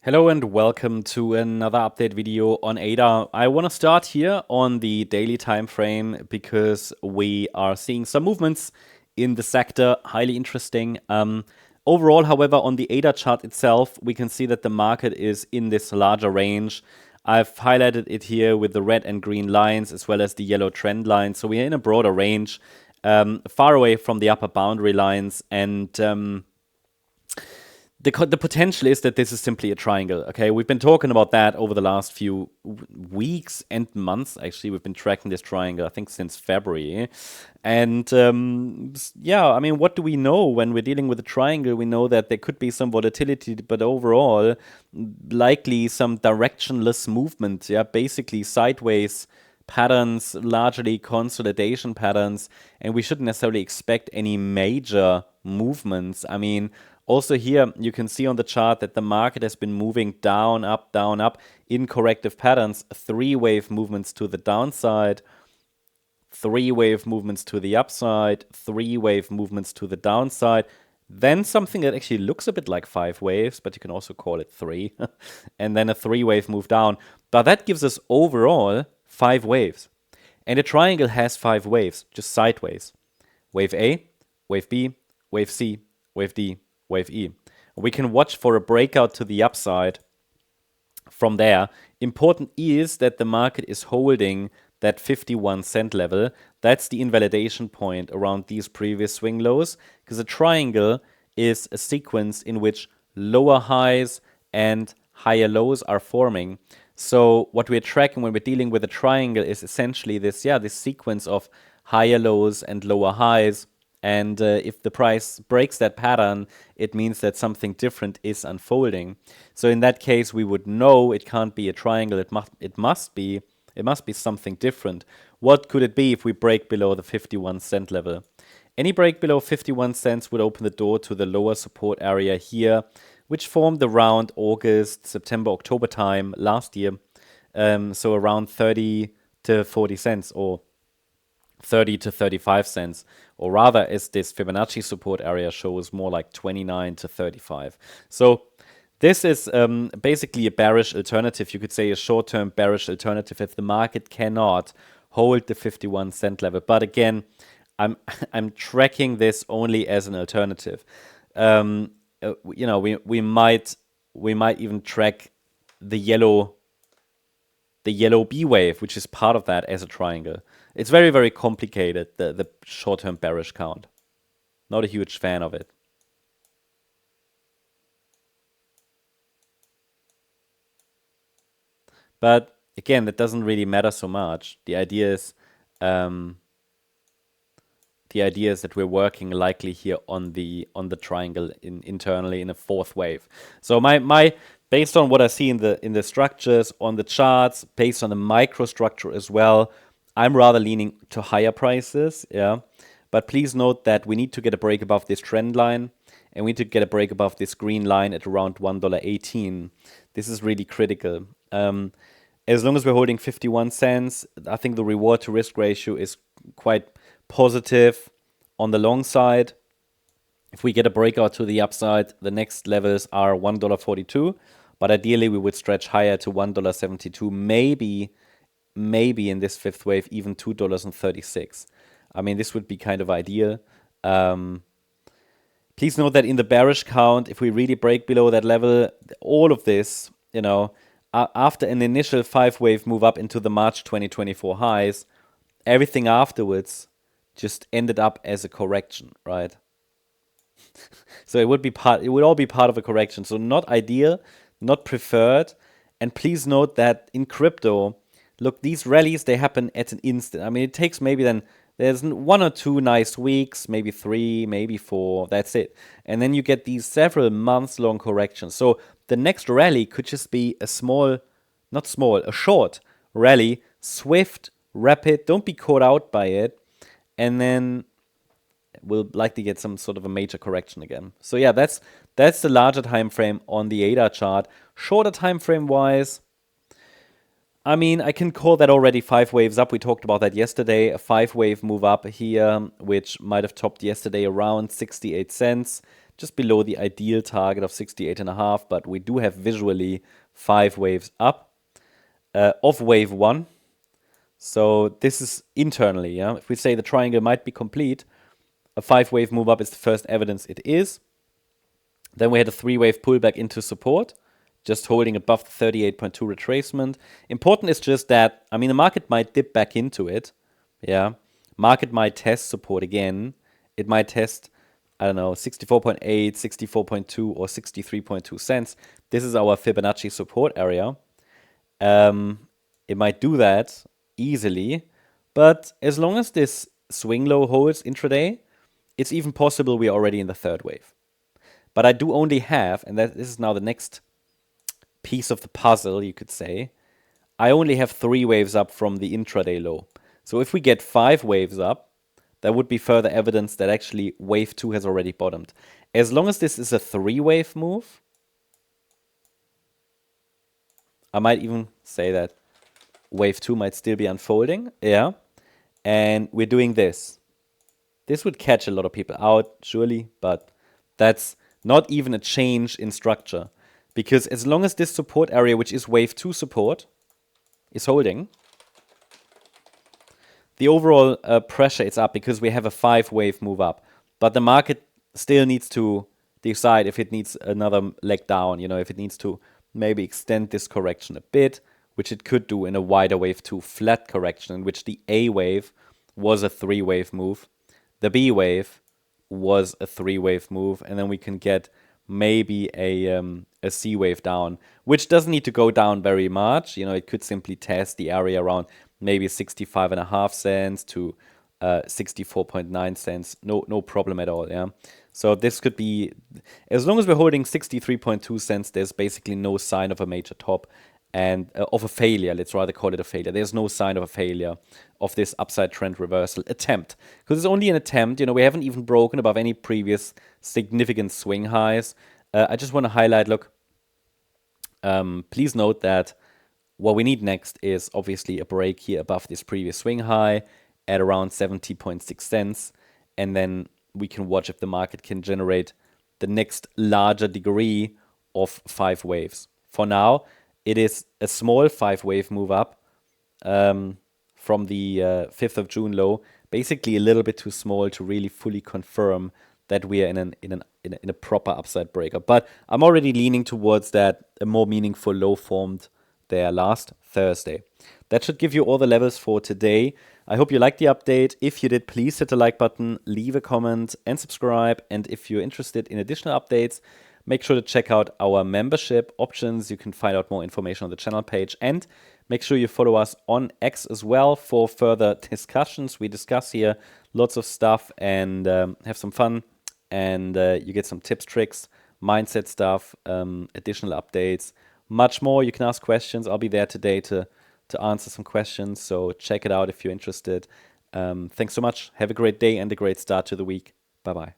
Hello and welcome to another update video on ADA. I want to start here on the daily time frame because we are seeing some movements in the sector, highly interesting. Overall, however, on the ADA chart itself, we can see that the market is in this larger range. I've highlighted it here with the red and green lines as well as the yellow trend line. So we are in a broader range, far away from the upper boundary lines, and the potential is that this is simply a triangle. Okay, we've been talking about that over the last few weeks and months. Actually, we've been tracking this triangle, I think, since February. And yeah, I mean, what do we know when we're dealing with a triangle? We know that there could be some volatility, but overall, likely some directionless movement. Yeah, basically sideways patterns, largely consolidation patterns, and we shouldn't necessarily expect any major movements. I mean, also here, you can see on the chart that the market has been moving down, up, in corrective patterns. 3-wave movements to the downside, 3-wave movements to the upside, 3-wave movements to the downside. Then something that actually looks a bit like 5 waves, but you can also call it 3. And then a 3-wave move down. But that gives us overall 5 waves. And a triangle has 5 waves, just sideways. Wave A, wave B, wave C, wave D, wave E. We can watch for a breakout to the upside from there. Important is that the market is holding that 51 cent level. That's the invalidation point around these previous swing lows, because a triangle is a sequence in which lower highs and higher lows are forming. So what we're tracking when we're dealing with a triangle is essentially this sequence of higher lows and lower highs. And if the price breaks that pattern, it means that something different is unfolding. So in that case, we would know it can't be a triangle. It must be something different. What could it be if we break below the 51 cent level? Any break below 51 cents would open the door to the lower support area here, which formed around August, September, October time last year. So around 30 to 40 cents or 30 to 35 cents, or rather, as this Fibonacci support area shows, more like 29 to 35. So this is basically a bearish alternative. You could say a short-term bearish alternative if the market cannot hold the 51 cent level. But again, I'm tracking this only as an alternative. You know, we might even track the yellow B wave, which is part of that, as a triangle. It's very, very complicated, the short-term bearish count. Not a huge fan of it. But again, that doesn't really matter so much. The idea is that we're working likely here on the triangle internally in a 4th wave. So my based on what I see in the structures, on the charts, based on the microstructure as well, I'm rather leaning to higher prices, yeah. But please note that we need to get a break above this trend line, and we need to get a break above this green line at around $1.18. This is really critical. As long as we're holding 51 cents, I think the reward to risk ratio is quite positive on the long side. If we get a breakout to the upside, the next levels are $1.42, but ideally we would stretch higher to $1.72, maybe in this 5th wave, even $2.36. I mean, this would be kind of ideal. Please note that in the bearish count, if we really break below that level, all of this, you know, after an initial 5-wave move up into the March 2024 highs, everything afterwards just ended up as a correction, right? So it would all be part of a correction. So not ideal, not preferred. And please note that in crypto, look, these rallies, they happen at an instant. I mean, it takes maybe then, there's 1 or 2 nice weeks, maybe 3, maybe 4, that's it. And then you get these several months-long corrections. So the next rally could just be a short rally, swift, rapid, don't be caught out by it. And then we'll likely get some sort of a major correction again. So yeah, that's the larger time frame on the ADA chart. Shorter time frame wise, I mean, I can call that already 5 waves up. We talked about that yesterday. A 5-wave move up here, which might have topped yesterday around 68 cents. just below the ideal target of 68.5, but we do have visually 5 waves up of wave 1. So this is internally, yeah. If we say the triangle might be complete, a 5-wave move up is the first evidence it is. Then we had a 3-wave pullback into support, just holding above the 38.2 retracement. Important is just that, I mean, the market might dip back into it, yeah. Market might test support again. It might test, I don't know, 64.8, 64.2, or 63.2 cents. This is our Fibonacci support area. It might do that easily, but as long as this swing low holds intraday, it's even possible we're already in the 3rd wave. But I do only have, and this is now the next piece of the puzzle, you could say, I only have 3 waves up from the intraday low. So if we get 5 waves up, that would be further evidence that actually wave 2 has already bottomed. As long as this is a 3-wave move, I might even say that wave 2 might still be unfolding, yeah. And we're doing this. This would catch a lot of people out, surely, but that's not even a change in structure. Because as long as this support area, which is wave 2 support, is holding, the overall pressure is up because we have a 5-wave move up. But the market still needs to decide if it needs another leg down, you know, if it needs to maybe extend this correction a bit, which it could do in a wider wave 2 flat correction, in which the A wave was a 3-wave move. The B wave was a 3-wave move, and then we can get maybe a C wave down, which doesn't need to go down very much. You know, it could simply test the area around maybe 65.5 cents to 64.9 cents. No problem at all, yeah. So this could be, as long as we're holding 63.2 cents, there's basically no sign of a major top and of a failure. Let's rather call it a failure. There's no sign of a failure of this upside trend reversal attempt, because it's only an attempt. You know, we haven't even broken above any previous significant swing highs. I just want to highlight, look, please note that what we need next is obviously a break here above this previous swing high at around 70.6 cents, and then we can watch if the market can generate the next larger degree of 5 waves. For now, it is a small 5-wave move up from the 5th of June low, basically a little bit too small to really fully confirm that we are in a proper upside breaker. But I'm already leaning towards that a more meaningful low formed there last Thursday. That should give you all the levels for today. I hope you liked the update. If you did, please hit the like button, leave a comment, and subscribe. And if you're interested in additional updates, make sure to check out our membership options. You can find out more information on the channel page. And make sure you follow us on X as well for further discussions. We discuss here lots of stuff and have some fun. And you get some tips, tricks, mindset stuff, additional updates, much more. You can ask questions. I'll be there today to answer some questions. So check it out if you're interested. Thanks so much. Have a great day and a great start to the week. Bye-bye.